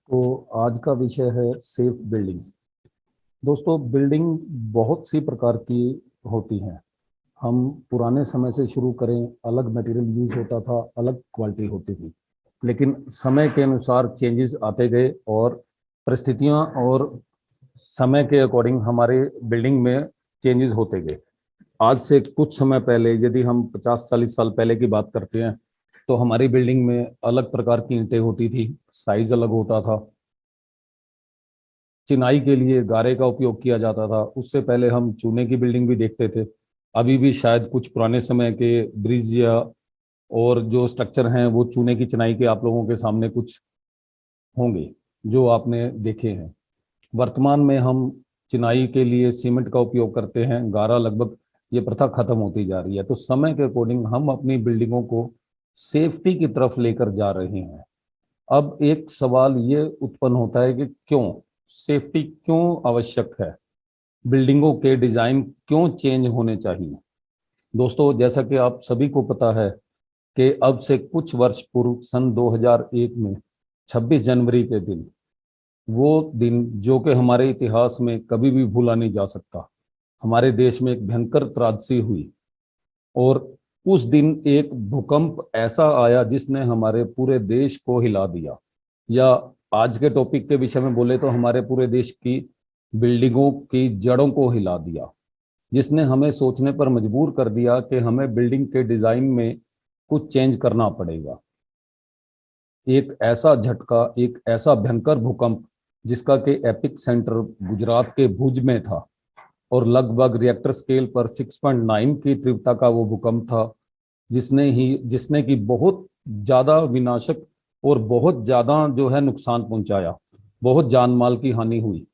तो आज का विषय है सेफ बिल्डिंग। दोस्तों, बिल्डिंग बहुत सी प्रकार की होती हैं। हम पुराने समय से शुरू करें, अलग मटेरियल यूज होता था, अलग क्वालिटी होती थी। लेकिन समय के अनुसार चेंजेस आते गए और परिस्थितियां और समय के अकॉर्डिंग हमारे बिल्डिंग में चेंजेस होते गए। आज से कुछ समय पहले, यदि हम 50-40 साल पहले की बात करते हैं, तो हमारी बिल्डिंग में अलग प्रकार की ईंटें होती थी, साइज अलग होता था। चिनाई के लिए गारे का उपयोग किया जाता था। उससे पहले हम चूने की बिल्डिंग भी देखते थे। अभी भी शायद कुछ पुराने समय के ब्रिज या और जो स्ट्रक्चर हैं वो चूने की चिनाई के आप लोगों के सामने कुछ होंगे जो आपने देखे हैं। वर्तमान में हम चिनाई के लिए सीमेंट का उपयोग करते हैं। गारा लगभग ये प्रथा खत्म होती जा रही है। तो समय के अकॉर्डिंग हम अपनी बिल्डिंगों को सेफ्टी की तरफ लेकर जा रहे हैं। अब एक सवाल ये उत्पन्न होता है कि क्यों सेफ्टी क्यों आवश्यक है, बिल्डिंगों के डिजाइन क्यों चेंज होने चाहिए। दोस्तों, जैसा कि आप सभी को पता है कि अब से कुछ वर्ष पूर्व सन 2001 में 26 जनवरी के दिन, वो दिन जो कि हमारे इतिहास में कभी भी भूला नहीं जा सकता, हमारे देश में एक भयंकर त्रासदी हुई। और उस दिन एक भूकंप ऐसा आया जिसने हमारे पूरे देश को हिला दिया, या आज के टॉपिक के विषय में बोले तो हमारे पूरे देश की बिल्डिंगों की जड़ों को हिला दिया, जिसने हमें सोचने पर मजबूर कर दिया कि हमें बिल्डिंग के डिजाइन में कुछ चेंज करना पड़ेगा। एक ऐसा झटका, एक ऐसा भयंकर भूकंप जिसका कि एपिक सेंटर गुजरात के भुज में था, और लगभग रिएक्टर स्केल पर 6.9 की तीव्रता का वो भूकंप था, जिसने की बहुत ज्यादा विनाशक और बहुत ज्यादा जो है नुकसान पहुंचाया, बहुत जान माल की हानि हुई।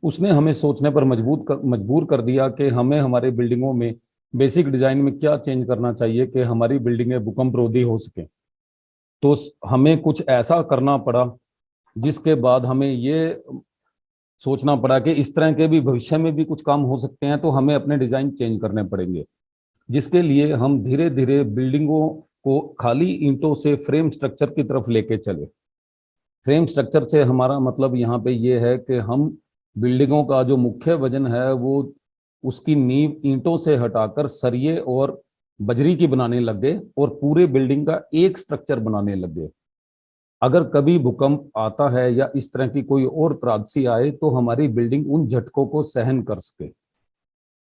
उसने हमें सोचने पर मजबूर कर दिया कि हमें हमारे बिल्डिंगों में बेसिक डिजाइन में क्या चेंज करना चाहिए कि हमारी बिल्डिंगें भूकंप रोधी हो सके। तो हमें कुछ ऐसा करना पड़ा जिसके बाद हमें ये सोचना पड़ा कि इस तरह के भी भविष्य में भी कुछ काम हो सकते हैं, तो हमें अपने डिजाइन चेंज करने पड़ेंगे। जिसके लिए हम धीरे धीरे बिल्डिंगों को खाली ईंटों से फ्रेम स्ट्रक्चर की तरफ लेके चले। फ्रेम स्ट्रक्चर से हमारा मतलब यहाँ पे ये है कि हम बिल्डिंगों का जो मुख्य वजन है वो उसकी नींव ईंटों से हटाकर सरिये और बजरी की बनाने लग गए और पूरे बिल्डिंग का एक स्ट्रक्चर बनाने लग गए। अगर कभी भूकंप आता है या इस तरह की कोई और त्रासदी आए तो हमारी बिल्डिंग उन झटकों को सहन कर सके।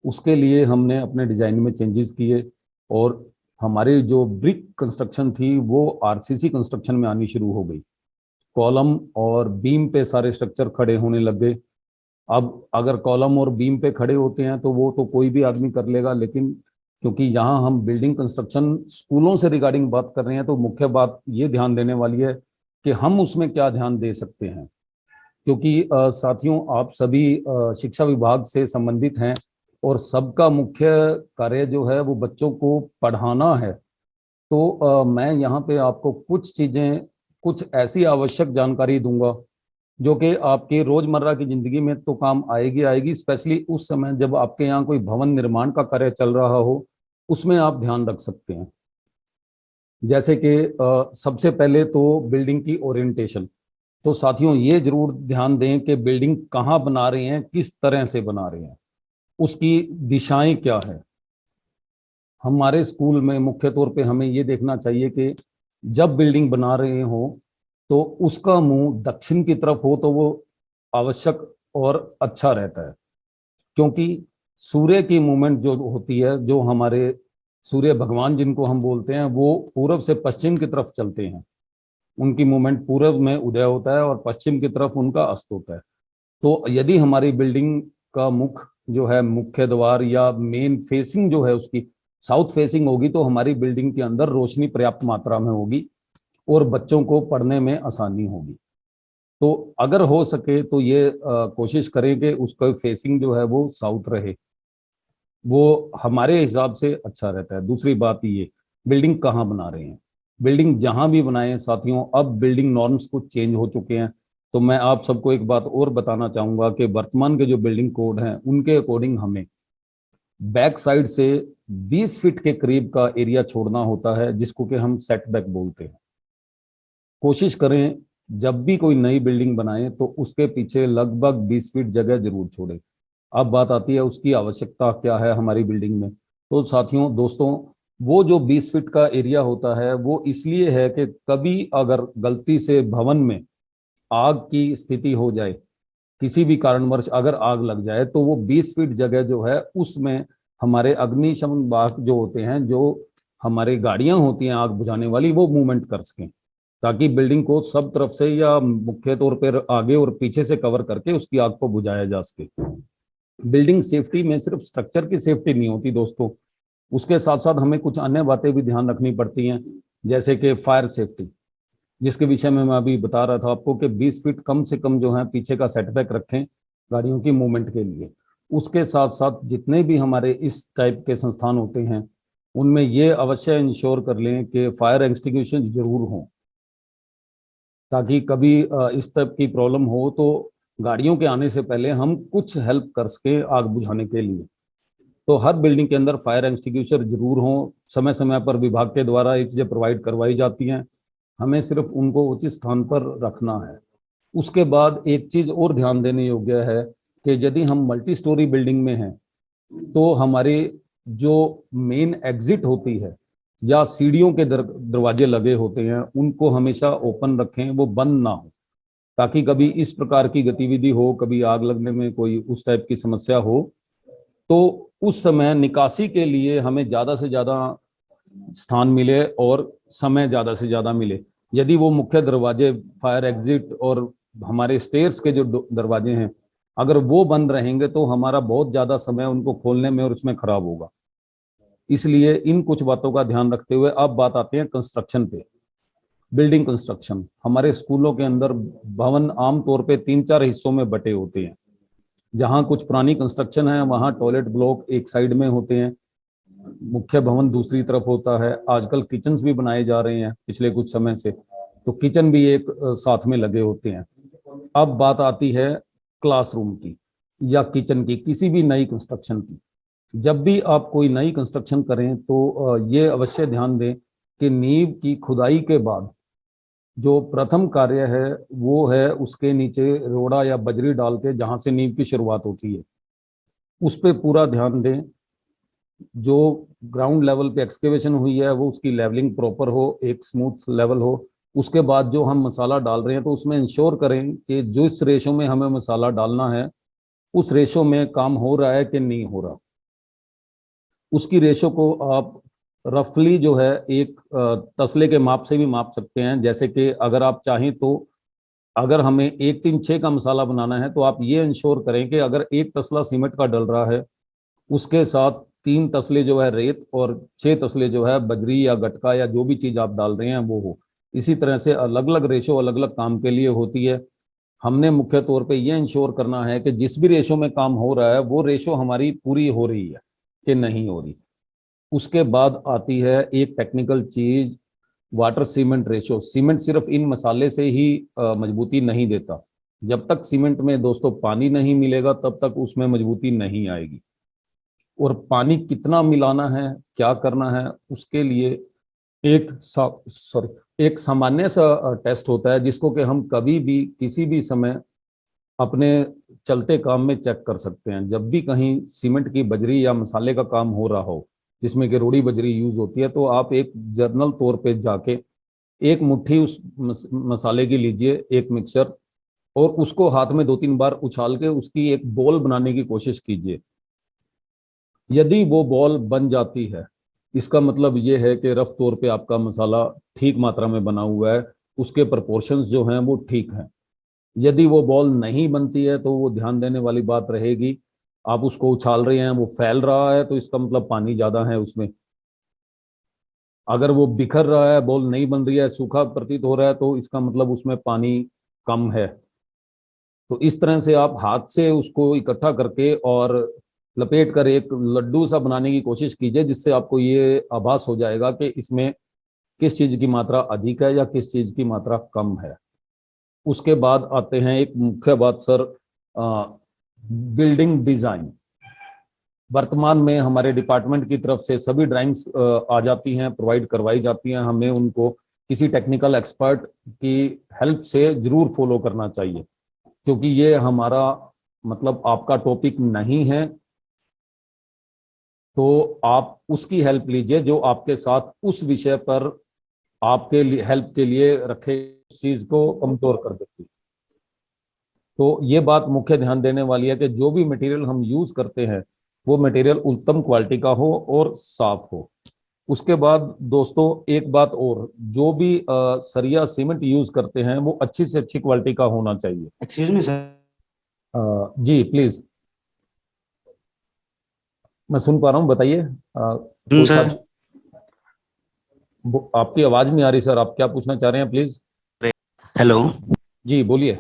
उसके लिए हमने अपने डिजाइन में चेंजेस किए, और हमारी जो ब्रिक कंस्ट्रक्शन थी वो आरसीसी कंस्ट्रक्शन में आनी शुरू हो गई। कॉलम और बीम पे सारे स्ट्रक्चर खड़े होने लग गए। अब अगर कॉलम और बीम पे खड़े होते हैं तो वो तो कोई भी आदमी कर लेगा, लेकिन क्योंकि यहाँ हम बिल्डिंग कंस्ट्रक्शन स्कूलों से रिगार्डिंग बात कर रहे हैं, तो मुख्य बात ये ध्यान देने वाली है कि हम उसमें क्या ध्यान दे सकते हैं। क्योंकि साथियों, आप सभी शिक्षा विभाग से संबंधित हैं, और सबका मुख्य कार्य जो है वो बच्चों को पढ़ाना है। तो मैं यहाँ पे आपको कुछ चीजें, कुछ ऐसी आवश्यक जानकारी दूंगा जो कि आपके रोजमर्रा की जिंदगी में तो काम आएगी आएगी, स्पेशली उस समय जब आपके यहाँ कोई भवन निर्माण का कार्य चल रहा हो, उसमें आप ध्यान रख सकते हैं। जैसे कि सबसे पहले तो बिल्डिंग की ओरिएंटेशन। तो साथियों, ये जरूर ध्यान दें कि बिल्डिंग कहाँ बना रहे हैं, किस तरह से बना रहे हैं, उसकी दिशाएं क्या है। हमारे स्कूल में मुख्य तौर पे हमें ये देखना चाहिए कि जब बिल्डिंग बना रहे हो तो उसका मुंह दक्षिण की तरफ हो तो वो आवश्यक और अच्छा रहता है। क्योंकि सूर्य की मूवमेंट जो होती है, जो हमारे सूर्य भगवान जिनको हम बोलते हैं, वो पूरब से पश्चिम की तरफ चलते हैं। उनकी मूवमेंट पूरब में उदय होता है और पश्चिम की तरफ उनका अस्त होता है। तो यदि हमारी बिल्डिंग का मुख जो है, मुख्य द्वार या मेन फेसिंग जो है उसकी साउथ फेसिंग होगी, तो हमारी बिल्डिंग के अंदर रोशनी पर्याप्त मात्रा में होगी और बच्चों को पढ़ने में आसानी होगी। तो अगर हो सके तो ये कोशिश करें कि उसका फेसिंग जो है वो साउथ रहे, वो हमारे हिसाब से अच्छा रहता है। दूसरी बात ये, बिल्डिंग कहाँ बना रहे हैं। बिल्डिंग जहां भी बनाए साथियों, अब बिल्डिंग नॉर्म्स कुछ चेंज हो चुके हैं। तो मैं आप सबको एक बात और बताना चाहूंगा कि वर्तमान के जो बिल्डिंग कोड हैं उनके अकॉर्डिंग हमें बैक साइड से 20 फीट के करीब का एरिया छोड़ना होता है, जिसको कि हम सेटबैक बोलते हैं। कोशिश करें जब भी कोई नई बिल्डिंग बनाए तो उसके पीछे लगभग 20 फीट जगह जरूर छोड़े। अब बात आती है उसकी आवश्यकता क्या है हमारी बिल्डिंग में। तो साथियों दोस्तों, वो जो 20 फीट का एरिया होता है वो इसलिए है कि कभी अगर गलती से भवन में आग की स्थिति हो जाए, किसी भी कारणवश अगर आग लग जाए, तो वो 20 फीट जगह जो है उसमें हमारे अग्निशमन विभाग जो होते हैं, जो हमारे गाड़ियां होती हैं आग बुझाने वाली, वो मूवमेंट कर सकें, ताकि बिल्डिंग को सब तरफ से या मुख्य तौर पर आगे और पीछे से कवर करके उसकी आग को बुझाया जा सके। बिल्डिंग सेफ्टी में सिर्फ स्ट्रक्चर की सेफ्टी नहीं होती दोस्तों, उसके साथ साथ हमें कुछ अन्य बातें भी ध्यान रखनी पड़ती हैं, जैसे कि फायर सेफ्टी, जिसके विषय में मैं अभी बता रहा था आपको कि 20 फीट कम से कम जो है पीछे का सेटबैक रखें गाड़ियों की मूवमेंट के लिए। उसके साथ साथ जितने भी हमारे इस टाइप के संस्थान होते हैं उनमें ये अवश्य इंश्योर कर लें कि फायर एक्सटिंग्विशर जरूर हों, ताकि कभी इस टाइप की प्रॉब्लम हो तो गाड़ियों के आने से पहले हम कुछ हेल्प कर सके आग बुझाने के लिए। तो हर बिल्डिंग के अंदर फायर एक्सटिंग्विशर जरूर हों, समय समय पर विभाग के द्वारा ये चीज़ें प्रोवाइड करवाई जाती हैं, हमें सिर्फ उनको उचित स्थान पर रखना है। उसके बाद एक चीज और ध्यान देने योग्य है कि यदि हम मल्टी स्टोरी बिल्डिंग में हैं तो हमारे जो मेन एग्जिट होती है या सीढ़ियों के दरवाजे लगे होते हैं उनको हमेशा ओपन रखें, वो बंद ना हो, ताकि कभी इस प्रकार की गतिविधि हो, कभी आग लगने में कोई उस टाइप की समस्या हो, तो उस समय निकासी के लिए हमें ज्यादा से ज्यादा स्थान मिले और समय ज्यादा से ज्यादा मिले। यदि वो मुख्य दरवाजे, फायर एग्जिट और हमारे स्टेयर्स के जो दरवाजे हैं, अगर वो बंद रहेंगे तो हमारा बहुत ज्यादा समय उनको खोलने में और उसमें खराब होगा। इसलिए इन कुछ बातों का ध्यान रखते हुए अब बात आती है कंस्ट्रक्शन पे। बिल्डिंग कंस्ट्रक्शन, हमारे स्कूलों के अंदर भवन आमतौर पे 3-4 हिस्सों में बटे होते हैं। जहां कुछ पुरानी कंस्ट्रक्शन है वहां टॉयलेट ब्लॉक एक साइड में होते हैं, मुख्य भवन दूसरी तरफ होता है। आजकल किचन भी बनाए जा रहे हैं पिछले कुछ समय से, तो किचन भी एक साथ में लगे होते हैं। अब बात आती है क्लासरूम की या किचन की, किसी भी नई कंस्ट्रक्शन की। जब भी आप कोई नई कंस्ट्रक्शन करें तो ये अवश्य ध्यान दें कि नींव की खुदाई के बाद जो प्रथम कार्य है वो है उसके नीचे रोड़ा या बजरी डाल के जहां से नींव की शुरुआत होती है उस पर पूरा ध्यान दें। जो ग्राउंड लेवल पे एक्सकेवेशन हुई है वो उसकी लेवलिंग प्रॉपर हो, एक स्मूथ लेवल हो। उसके बाद जो हम मसाला डाल रहे हैं तो उसमें इंश्योर करें कि जो इस रेशो में हमें मसाला डालना है उस रेशो में काम हो रहा है कि नहीं हो रहा। उसकी रेशो को आप रफली जो है एक तसले के माप से भी माप सकते हैं। जैसे कि अगर आप चाहें तो अगर हमें 1-3-6 का मसाला बनाना है तो आप ये इंश्योर करें कि अगर एक तसला सीमेंट का डल रहा है उसके साथ 3 तसले जो है रेत और 6 तसले जो है बजरी या गटका या जो भी चीज आप डाल रहे हैं वो हो। इसी तरह से अलग अलग रेशो अलग अलग काम के लिए होती है। हमने मुख्य तौर पे ये इंश्योर करना है कि जिस भी रेशो में काम हो रहा है वो रेशो हमारी पूरी हो रही है कि नहीं हो रही। उसके बाद आती है एक टेक्निकल चीज, वाटर सीमेंट रेशो। सीमेंट सिर्फ इन मसाले से ही मजबूती नहीं देता। जब तक सीमेंट में दोस्तों पानी नहीं मिलेगा तब तक उसमें मजबूती नहीं आएगी। और पानी कितना मिलाना है, क्या करना है, उसके लिए एक सामान्य सा टेस्ट होता है जिसको कि हम कभी भी किसी भी समय अपने चलते काम में चेक कर सकते हैं। जब भी कहीं सीमेंट की बजरी या मसाले का काम हो रहा हो जिसमें कि रोड़ी बजरी यूज होती है तो आप एक जर्नल तौर पे जाके एक मुट्ठी उस मसाले की लीजिए, एक मिक्सचर, और उसको हाथ में 2-3 बार उछाल के उसकी एक बॉल बनाने की कोशिश कीजिए। यदि वो बॉल बन जाती है इसका मतलब ये है कि रफ तौर पे आपका मसाला ठीक मात्रा में बना हुआ है, उसके प्रोपोर्शंस जो हैं वो ठीक हैं। यदि वो बॉल नहीं बनती है तो वो ध्यान देने वाली बात रहेगी, आप उसको उछाल रहे हैं वो फैल रहा है तो इसका मतलब पानी ज्यादा है उसमें। अगर वो बिखर रहा है, बॉल नहीं बन रही है, सूखा प्रतीत हो रहा है, तो इसका मतलब उसमें पानी कम है। तो इस तरह से आप हाथ से उसको इकट्ठा करके और लपेट कर एक लड्डू सा बनाने की कोशिश कीजिए, जिससे आपको ये आभास हो जाएगा कि इसमें किस चीज की मात्रा अधिक है या किस चीज की मात्रा कम है। उसके बाद आते हैं एक मुख्य बात सर, बिल्डिंग डिजाइन। वर्तमान में हमारे डिपार्टमेंट की तरफ से सभी ड्राइंग्स आ जाती हैं, प्रोवाइड करवाई जाती हैं हमें उनको किसी टेक्निकल एक्सपर्ट की हेल्प से जरूर फॉलो करना चाहिए, क्योंकि ये हमारा मतलब आपका टॉपिक नहीं है। तो आप उसकी हेल्प लीजिए जो आपके साथ उस विषय पर आपके लिए हेल्प के लिए रखे, उस चीज को कमजोर कर देती है। तो ये बात मुख्य ध्यान देने वाली है कि जो भी मटेरियल हम यूज करते हैं वो मटेरियल उत्तम क्वालिटी का हो और साफ हो। उसके बाद दोस्तों एक बात और, जो भी सरिया सीमेंट यूज करते हैं वो अच्छी से अच्छी क्वालिटी का होना चाहिए। Excuse me sir. जी प्लीज, मैं सुन पा रहा हूँ, बताइए। कोई सर। साथी, आपकी आवाज नहीं आ रही सर, आप क्या पूछना चाह रहे हैं प्लीज। हेलो। जी बोलिए।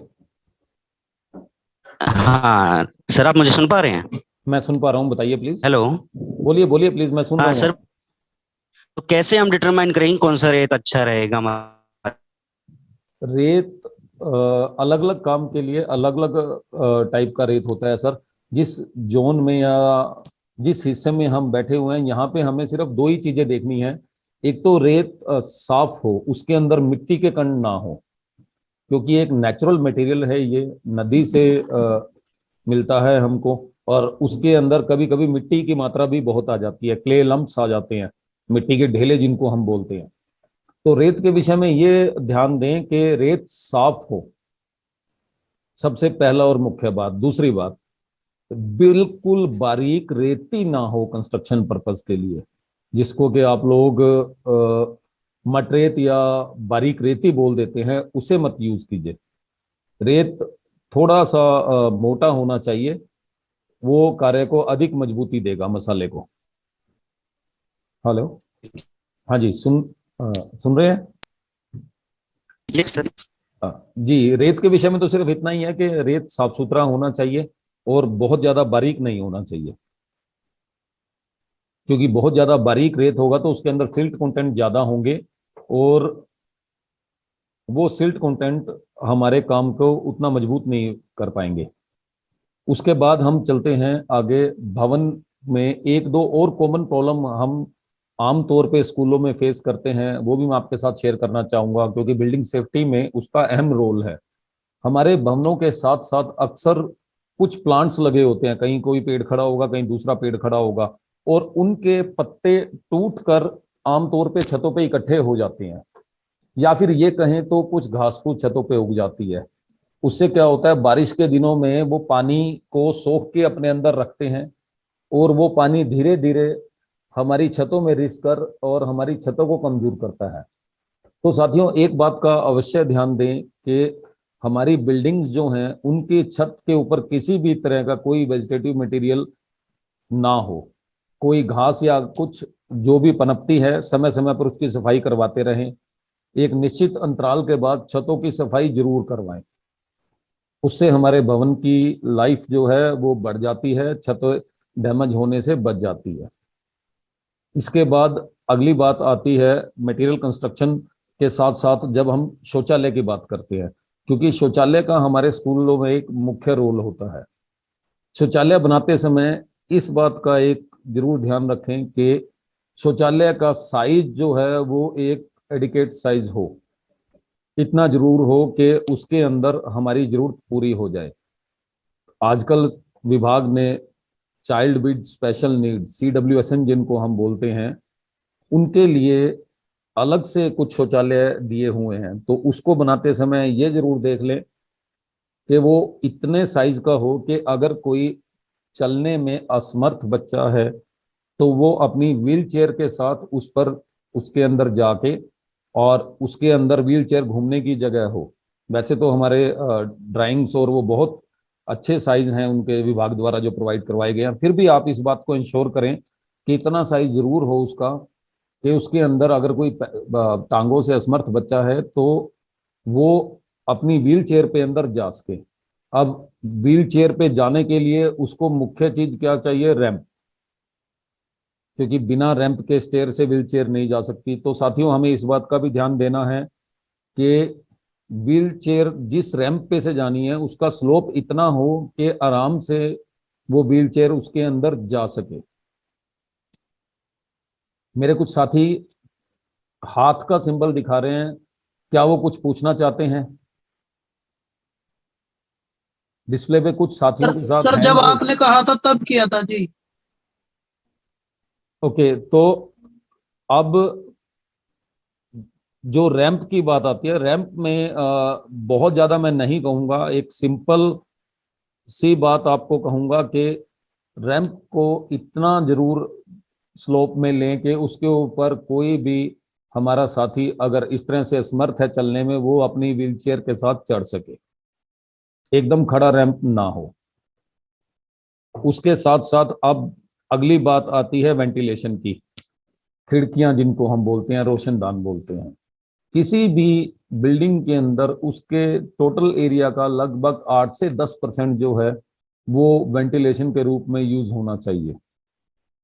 हाँ सर, आप मुझे सुन पा रहे हैं? मैं सुन पा रहा हूँ, बताइए प्लीज। हेलो। बोलिए बोलिए प्लीज, मैं सुन रहा हाँ हूँ सर, आप। तो कैसे हम डिटरमाइन करेंगे कौन सा रेत अच्छा रहेगा हमारा? रेत अलग अलग काम के लिए अलग अलग टाइप का रेत होता है सर। जिस जोन में या जिस हिस्से में हम बैठे हुए हैं, यहाँ पे हमें सिर्फ दो ही चीजें देखनी है। एक तो रेत साफ हो, उसके अंदर मिट्टी के कण ना हो, क्योंकि एक नेचुरल मटेरियल है ये, नदी से मिलता है हमको। और उसके अंदर कभी कभी मिट्टी की मात्रा भी बहुत आ जाती है, क्ले लम्प्स आ जाते हैं, मिट्टी के ढेले जिनको हम बोलते हैं। तो रेत के विषय में ये ध्यान दें कि रेत साफ हो, सबसे पहला और मुख्य बात। दूसरी बात, बिल्कुल बारीक रेती ना हो कंस्ट्रक्शन पर्पस के लिए, जिसको कि आप लोग मटरेत या बारीक रेती बोल देते हैं, उसे मत यूज कीजिए। रेत थोड़ा सा मोटा होना चाहिए, वो कार्य को अधिक मजबूती देगा मसाले को। हेलो। हाँ जी, सुन रहे हैं। Yes sir. जी, रेत के विषय में तो सिर्फ इतना ही है कि रेत साफ सुथरा होना चाहिए और बहुत ज्यादा बारीक नहीं होना चाहिए, क्योंकि बहुत ज्यादा बारीक रेत होगा तो उसके अंदर सिल्ट कंटेंट ज्यादा होंगे, और वो सिल्ट कंटेंट हमारे काम को उतना मजबूत नहीं कर पाएंगे। उसके बाद हम चलते हैं आगे। भवन में एक दो और कॉमन प्रॉब्लम हम आम तौर पे स्कूलों में फेस करते हैं, वो भी मैं आपके साथ शेयर करना चाहूंगा, क्योंकि बिल्डिंग सेफ्टी में उसका अहम रोल है। हमारे भवनों के साथ साथ अक्सर कुछ प्लांट्स लगे होते हैं, कहीं कोई पेड़ खड़ा होगा, कहीं दूसरा पेड़ खड़ा होगा, और उनके पत्ते टूट कर आमतौर पे छतों पे इकट्ठे हो जाते हैं, या फिर ये कहें तो कुछ घास फूस छतों पे उग जाती है। उससे क्या होता है, बारिश के दिनों में वो पानी को सोख के अपने अंदर रखते हैं, और वो पानी धीरे धीरे हमारी छतों में रिस कर और हमारी छतों को कमजोर करता है। तो साथियों एक बात का अवश्य ध्यान दें कि हमारी बिल्डिंग्स जो हैं उनकी छत के ऊपर किसी भी तरह का कोई वेजिटेटिव मटेरियल ना हो, कोई घास या कुछ जो भी पनपती है, समय समय पर उसकी सफाई करवाते रहें। एक निश्चित अंतराल के बाद छतों की सफाई जरूर करवाएं, उससे हमारे भवन की लाइफ जो है वो बढ़ जाती है, छत डैमेज होने से बच जाती है। इसके बाद अगली बात आती है मटेरियल कंस्ट्रक्शन के साथ साथ, जब हम शौचालय की बात करते हैं, क्योंकि शौचालय का हमारे स्कूलों में एक मुख्य रोल होता है। शौचालय बनाते समय इस बात का एक जरूर ध्यान रखें कि शौचालय का साइज जो है वो एक एडिकेट साइज हो, इतना जरूर हो कि उसके अंदर हमारी जरूरत पूरी हो जाए। आजकल विभाग ने child with special need, CWSN जिनको हम बोलते हैं, उनके लिए अलग से कुछ शौचालय दिए हुए हैं। तो उसको बनाते समय ये जरूर देख लें कि वो इतने साइज का हो कि अगर कोई चलने में असमर्थ बच्चा है तो वो अपनी व्हील चेयर के साथ उस पर, उसके अंदर जाके, और उसके अंदर व्हील चेयर घूमने की जगह हो। वैसे तो हमारे ड्राइंग्स और वो बहुत अच्छे साइज हैं उनके विभाग द्वारा जो प्रोवाइड करवाए गए हैं, फिर भी आप इस बात को इंश्योर करें कि इतना साइज जरूर हो उसका कि उसके अंदर अगर कोई टांगों से असमर्थ बच्चा है तो वो अपनी व्हील चेयर पे अंदर जा सके। अब व्हील चेयर पे जाने के लिए उसको मुख्य चीज क्या चाहिए, रैंप, क्योंकि बिना रैंप के स्टेयर से व्हील चेयर नहीं जा सकती। तो साथियों हमें इस बात का भी ध्यान देना है कि व्हील चेयर जिस रैंप पे से जानी है उसका स्लोप इतना हो कि आराम से वो व्हील चेयर उसके अंदर जा सके। मेरे कुछ साथी हाथ का सिंबल दिखा रहे हैं, क्या वो कुछ पूछना चाहते हैं? डिस्प्ले पे कुछ साथियों सर के साथ सर जब हैंड रेज। आपने कहा था तब किया था जी। ओके, तो अब जो रैंप की बात आती है, रैंप में बहुत ज्यादा मैं नहीं कहूंगा, एक सिंपल सी बात आपको कहूंगा कि रैंप को इतना जरूर स्लोप में लें कि उसके ऊपर कोई भी हमारा साथी अगर इस तरह से असमर्थ है चलने में, वो अपनी व्हीलचेयर के साथ चढ़ सके, एकदम खड़ा रैंप ना हो। उसके साथ साथ अब अगली बात आती है वेंटिलेशन की। खिड़कियां जिनको हम बोलते हैं, रोशनदान बोलते हैं, किसी भी बिल्डिंग के अंदर उसके टोटल एरिया का लगभग 8 से 10% जो है वो वेंटिलेशन के रूप में यूज होना चाहिए।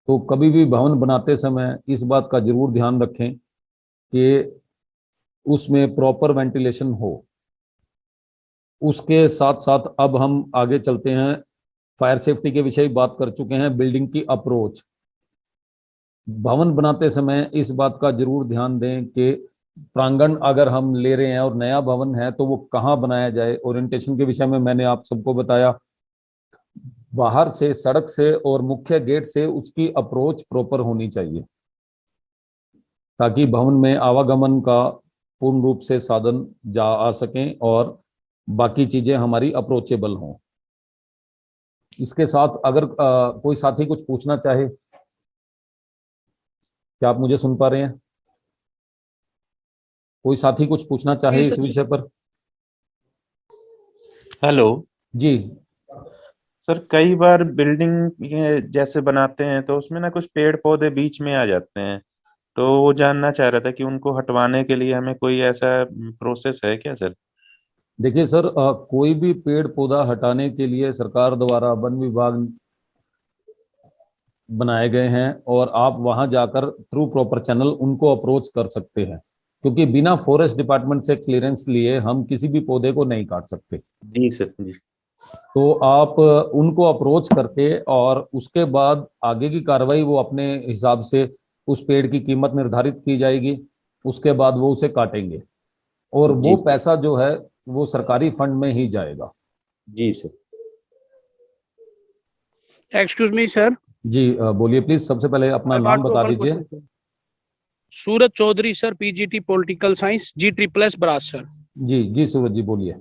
तो कभी भी भवन बनाते समय इस बात का जरूर ध्यान रखें कि उसमें प्रॉपर वेंटिलेशन हो। उसके साथ साथ अब हम आगे चलते हैं, फायर सेफ्टी के विषय बात कर चुके हैं, बिल्डिंग की अप्रोच। भवन बनाते समय इस बात का जरूर ध्यान दें कि प्रांगण अगर हम ले रहे हैं और नया भवन है तो वो कहाँ बनाया जाए। ओरिएंटेशन के विषय में मैंने आप सबको बताया, बाहर से, सड़क से और मुख्य गेट से उसकी अप्रोच प्रॉपर होनी चाहिए, ताकि भवन में आवागमन का पूर्ण रूप से साधन जा आ सकें और बाकी चीजें हमारी अप्रोचेबल हों। इसके साथ अगर कोई साथी कुछ पूछना चाहे, क्या आप मुझे सुन पा रहे हैं? कोई साथी कुछ पूछना जी चाहे इस सर। विषय पर? हेलो जी सर, कई बार बिल्डिंग जैसे बनाते हैं तो उसमें ना कुछ पेड़ पौधे बीच में आ जाते हैं। तो वो जानना चाह रहा था कि उनको हटवाने के लिए हमें कोई ऐसा प्रोसेस है क्या सर? देखिए सर, कोई भी पेड़ पौधा हटाने के लिए सरकार द्वारा वन विभाग बनाए गए हैं और आप वहां जाकर थ्रू प्रॉपर चैनल उनको अप्रोच कर सकते हैं, क्योंकि बिना फॉरेस्ट डिपार्टमेंट से क्लियरेंस लिए हम किसी भी पौधे को नहीं काट सकते। जी सर जी। तो आप उनको अप्रोच करके और उसके बाद आगे की कार्रवाई वो अपने हिसाब से, उस पेड़ की कीमत निर्धारित की जाएगी, उसके बाद वो उसे काटेंगे और वो जी पैसा जो है वो सरकारी फंड में ही जाएगा। जी सर। Excuse me sir. जी बोलिए प्लीज, सबसे पहले अपना आई नाम वांट टू बता वन दीजिए। Question. Suraj Chaudhary sir, PGT political science, जी ट्रिपल एस बराज सर। जी जी सूरज जी बोलिए।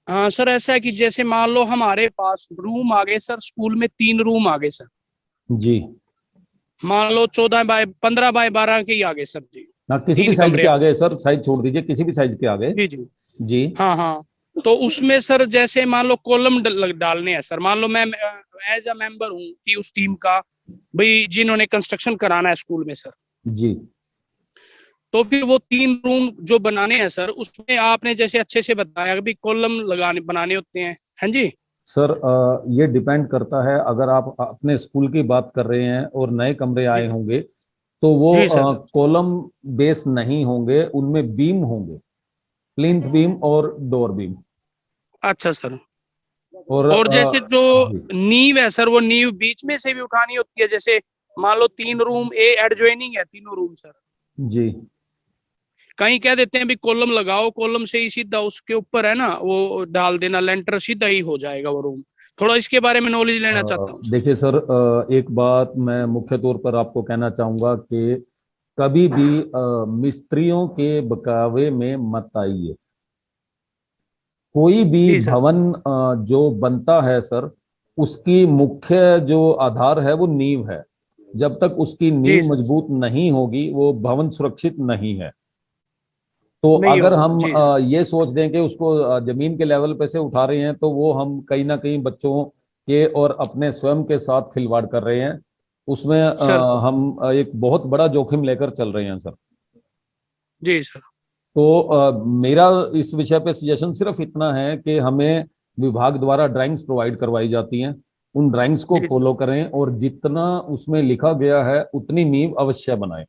हाँ सर, ऐसा है कि जैसे मान लो हमारे पास रूम आ गए सर, स्कूल में 3 रूम आ गए सर। जी, मान लो 14 बाय 15 बाय 12 के ही आ गए सर जी। ना किसी भी तीन साइज कमरे के आ आ गए। गए सर, साइज छोड़ दीजिए, किसी भी साइज के आ गए। जी जी। जी हाँ हाँ। तो उसमें सर जैसे मान लो कॉलम डालने हैं सर, मान लो मैं एज अ मेंबर हूँ कि उस टीम का, भाई जिन्होंने कंस्ट्रक्शन कराना है स्कूल में सर। जी तो फिर वो 3 रूम जो बनाने हैं सर, उसमें आपने जैसे अच्छे से बताया कि भी कॉलम लगाने बनाने होते हैं। हाँ जी। सर, ये डिपेंड करता है, अगर आप अपने स्कूल की बात कर रहे हैं और नए कमरे जी आए होंगे तो वो जी सर। कॉलम बेस नहीं होंगे, उनमें बीम होंगे, प्लिंथ बीम और डोर बीम। अच्छा सर। और और जैसे जो जी नींव है सर, वो नींव बीच में से भी उठानी होती है, जैसे मान लो 3 रूम ए एडजॉइनिंग है, तीनों रूम सर। जी कहीं कह देते हैं भी कॉलम लगाओ, कॉलम से ही सीधा उसके ऊपर है ना वो डाल देना, लेंटर सीधा ही हो जाएगा वो रूम। थोड़ा इसके बारे में नॉलेज लेना चाहता हूँ सर। देखिए सर, एक बात मैं मुख्य तौर पर आपको कहना चाहूंगा कि कभी भी मिस्त्रियों के बकावे में मत आइए। कोई भी जी सर। भवन जो बनता है सर, उसकी मुख्य जो आधार है वो नींव है। जब तक उसकी जी नींव सर। मजबूत नहीं होगी वो भवन सुरक्षित नहीं है। तो नहीं अगर होगा हम जी सर। ये सोच दें कि उसको जमीन के लेवल पे से उठा रहे हैं तो वो हम कहीं ना कहीं बच्चों के और अपने स्वयं के साथ खिलवाड़ कर रहे हैं। उसमें सर सर। हम एक बहुत बड़ा जोखिम लेकर चल रहे हैं सर। जी सर। तो मेरा इस विषय पे सजेशन सिर्फ इतना है कि हमें विभाग द्वारा ड्राइंग्स प्रोवाइड करवाई जाती हैं, उन ड्राइंग्स को जी सर। फॉलो करें और जितना उसमें लिखा गया है उतनी नींव अवश्य बनाएं।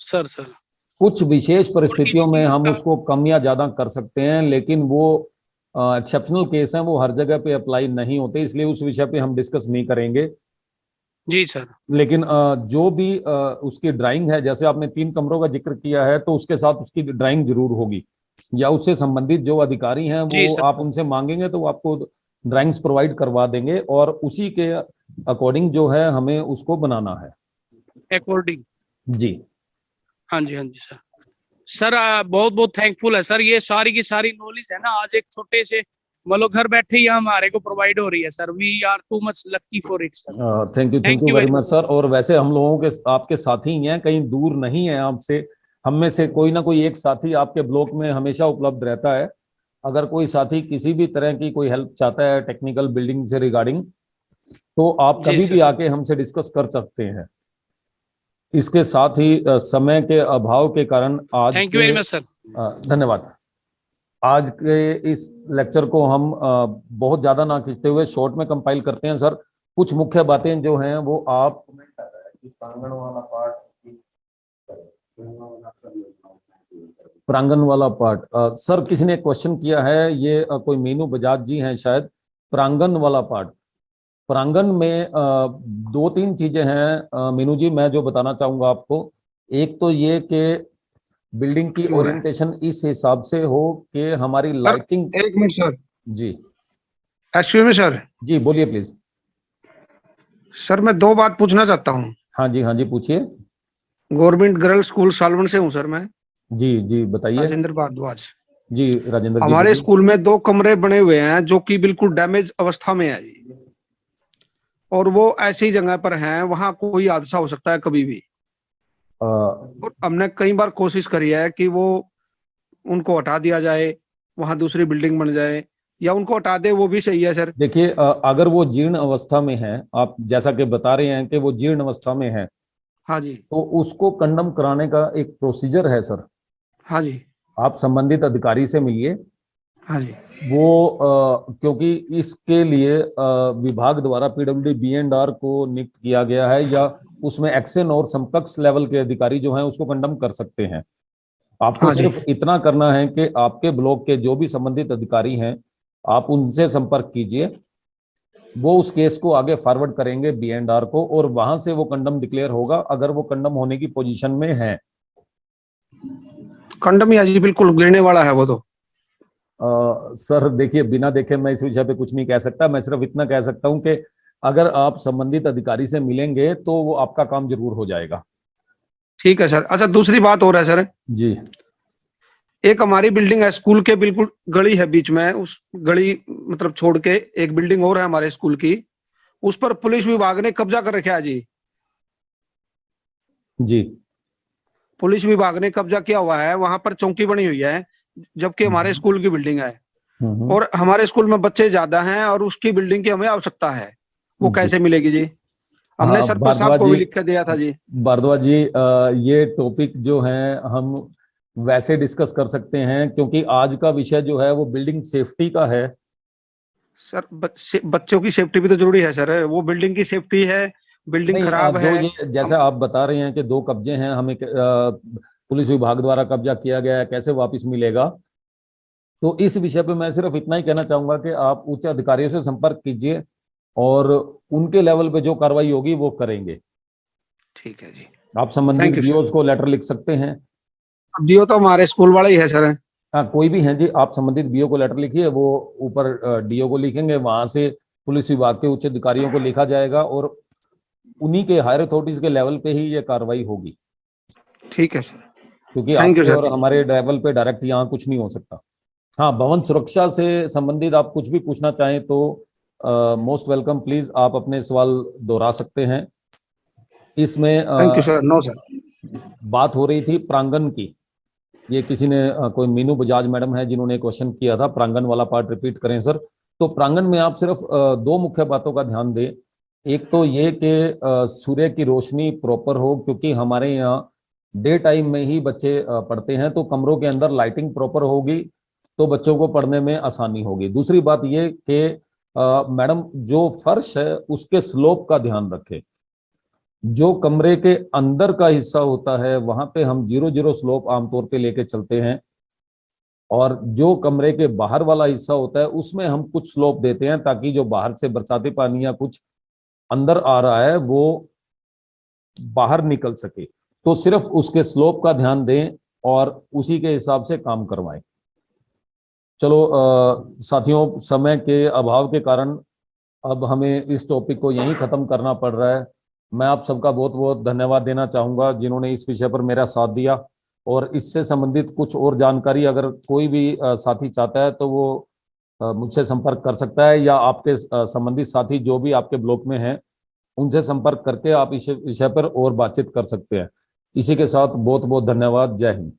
Sir sir. कुछ विशेष और एक परिस्थितियों में चीज हम उसको कम या ज्यादा कर सकते हैं, लेकिन वो एक्सेप्शनल केस हैं, वो हर जगह पे अप्लाई नहीं होते, इसलिए उस विषय पे हम डिस्कस नहीं करेंगे। जी सर। लेकिन जो भी उसकी ड्राइंग है, जैसे आपने 3 कमरों का जिक्र किया है, तो उसके साथ उसकी ड्राइंग जरूर होगी, या उससे संबंधित जो अधिकारी हैं जी वो सर। आप उनसे मांगेंगे तो वो आपको ड्राइंग्स प्रोवाइड करवा देंगे, और उसी के अकॉर्डिंग जो है हमें उसको बनाना है। अकॉर्डिंग। जी हाँ जी, हाँ जी सर। सर बहुत बहुत थैंकफुल है सर, ये सारी की सारी नॉलेज है ना आज एक छोटे से मतलब घर बैठे ही हमारे को प्रोवाइड हो रही है sir. We are too much lucky for it sir. Thank thank you you very very much much. Sir. और वैसे हम लोगों के आपके साथी ही हैं, कहीं दूर नहीं है आपसे। हम में से कोई ना कोई एक साथी आपके ब्लॉक में हमेशा उपलब्ध रहता है। अगर कोई साथी किसी भी तरह की कोई हेल्प चाहता है टेक्निकल बिल्डिंग से रिगार्डिंग, तो आप जी कभी भी सर। आके हमसे डिस्कस कर सकते हैं। इसके साथ ही समय के अभाव के कारण आज थैंक यू के वेरी मच सर। धन्यवाद। आज के इस लेक्चर को हम बहुत ज्यादा ना खींचते हुए शॉर्ट में कंपाइल करते हैं सर। कुछ मुख्य बातें जो हैं वो आप प्रांगण वाला पार्ट, प्रांगण वाला पार्ट सर किसी ने क्वेश्चन किया है, ये कोई मीनू बजाज जी हैं शायद। प्रांगण वाला पार्ट, प्रांगण में 2-3 चीजें हैं मीनू जी, मैं जो बताना चाहूंगा आपको। एक तो ये कि बिल्डिंग की क्यों है ओरिएंटेशन इस हिसाब से हो कि हमारी सर? लाइटिंग। एक मिनट सर। जी एक्चुअली में सर, जी बोलिए प्लीज। सर मैं 2 बात पूछना चाहता हूँ। हाँ जी पूछिए। गवर्नमेंट गर्ल्स स्कूल सालवन से हूँ सर मैं, जी बताइए। राजेंद्र भारद्वाज। जी राजेंद्र जी हमारे बोलिए। स्कूल में 2 कमरे बने हुए हैं जो कि बिल्कुल डैमेज अवस्था में है जी, और वो ऐसी जगह पर हैं वहां कोई हादसा हो सकता है कभी भी। अ, और हमने कई बार कोशिश करी है कि वो उनको हटा दिया जाए, वहां दूसरी बिल्डिंग बन जाए, या उनको हटा दे वो भी सही है सर। देखिए अगर वो जीर्ण अवस्था में है, आप जैसा कि बता रहे हैं कि वो जीर्ण अवस्था में है, हाँ जी। तो उसको कंडम कराने का एक प्रोसीजर है सर। हाँ जी। आप संबंधित अधिकारी से मिलिए। हाँ जी। वो क्योंकि इसके लिए विभाग द्वारा पीडब्ल्यूडी बी&आर को नियुक्त किया गया है, या उसमें एक्शन और समकक्ष लेवल के अधिकारी जो हैं उसको कंडम कर सकते हैं। आपको हाँ जी। सिर्फ इतना करना है कि आपके ब्लॉक के जो भी संबंधित अधिकारी हैं आप उनसे संपर्क कीजिए, वो उस केस को आगे फॉरवर्ड करेंगे बी&आर को, और वहां से वो कंडम डिक्लेयर होगा अगर वो कंडम होने की पोजीशन में है। कंडम ही है जी, बिल्कुल गिरने वाला है वो तो। सर देखिए, बिना देखे मैं इस विषय पे कुछ नहीं कह सकता। मैं सिर्फ इतना कह सकता हूं कि अगर आप संबंधित अधिकारी से मिलेंगे तो वो आपका काम जरूर हो जाएगा। ठीक है सर। अच्छा, दूसरी बात और है सर, जी एक हमारी बिल्डिंग है स्कूल के बिल्कुल गली है बीच में, उस गली मतलब छोड़ के एक बिल्डिंग और है हमारे स्कूल की, उस पर पुलिस विभाग ने कब्जा कर रखा है जी। जी पुलिस विभाग ने कब्जा किया हुआ है, वहां पर चौकी बनी हुई है, जबकि हमारे स्कूल की बिल्डिंग है। हम्म। और हमारे स्कूल में बच्चे ज्यादा हैं और उसकी बिल्डिंग की हमें आवश्यकता है, वो जी कैसे मिलेगी जी? हमने हाँ सरपंच साहब भारद्वाज को जी, भी लिख कर दिया था जी। भारद्वाज जी ये टॉपिक जो है हम वैसे डिस्कस कर सकते हैं, क्योंकि आज का विषय जो है वो बिल्डिंग सेफ्टी का है। सर बच्चों की सेफ्टी भी तो जरूरी है सर, वो बिल्डिंग की सेफ्टी है, बिल्डिंग नहीं खराब जो है। ये जैसे आप बता रहे हैं कि 2 कब्जे हैं, हमें पुलिस विभाग द्वारा कब्जा किया गया है, कैसे वापस मिलेगा, तो इस विषय पे मैं सिर्फ इतना ही कहना चाहूंगा कि आप उच्च अधिकारियों से संपर्क कीजिए और उनके लेवल पे जो कार्रवाई होगी वो करेंगे। ठीक है जी। आप संबंधित थैंक यू सर। बीओज को लेटर लिख सकते हैं। अब जियो तो हमारे स्कूल वाले ही है सर। हाँ कोई भी हैं जी, आप संबंधित बीओ को लेटर लिखिए, वो ऊपर डीओ को लिखेंगे, वहां से पुलिस विभाग के उच्च अधिकारियों को लिखा जाएगा और उन्हीं के हायर अथॉरिटीज के लेवल पे ही ये कार्रवाई होगी, ठीक है सर। क्योंकि थैंक यू आपके सर और जी। हमारे लेवल पे डायरेक्ट यहाँ कुछ नहीं हो सकता। हाँ भवन सुरक्षा से संबंधित आप कुछ भी पूछना चाहें तो मोस्ट वेलकम, प्लीज आप अपने सवाल दोहरा सकते हैं। इसमें thank you sir. No sir. बात हो रही थी प्रांगण की। ये किसी ने कोई मीनू बजाज मैडम है जिन्होंने क्वेश्चन किया था, प्रांगण वाला पार्ट रिपीट करें सर। तो प्रांगण में आप सिर्फ 2 मुख्य बातों का ध्यान दें। एक तो ये कि सूर्य की रोशनी प्रॉपर हो, क्योंकि हमारे यहाँ डे टाइम में ही बच्चे पढ़ते हैं, तो कमरों के अंदर लाइटिंग प्रॉपर होगी तो बच्चों को पढ़ने में आसानी होगी। दूसरी बात ये कि मैडम जो फर्श है उसके स्लोप का ध्यान रखें। जो कमरे के अंदर का हिस्सा होता है वहां पे हम 0-0 स्लोप आमतौर पे लेके चलते हैं, और जो कमरे के बाहर वाला हिस्सा होता है उसमें हम कुछ स्लोप देते हैं, ताकि जो बाहर से बरसाती पानी या कुछ अंदर आ रहा है वो बाहर निकल सके, तो सिर्फ उसके स्लोप का ध्यान दें और उसी के हिसाब से काम करवाएं। चलो साथियों, समय के अभाव के कारण अब हमें इस टॉपिक को यहीं खत्म करना पड़ रहा है। मैं आप सबका बहुत बहुत धन्यवाद देना चाहूंगा जिन्होंने इस विषय पर मेरा साथ दिया, और इससे संबंधित कुछ और जानकारी अगर कोई भी साथी चाहता है तो वो मुझसे संपर्क कर सकता है, या आपके संबंधित साथी जो भी आपके ब्लॉक में हैं उनसे संपर्क करके आप इस विषय पर और बातचीत कर सकते हैं। इसी के साथ बहुत बहुत धन्यवाद। जय हिंद।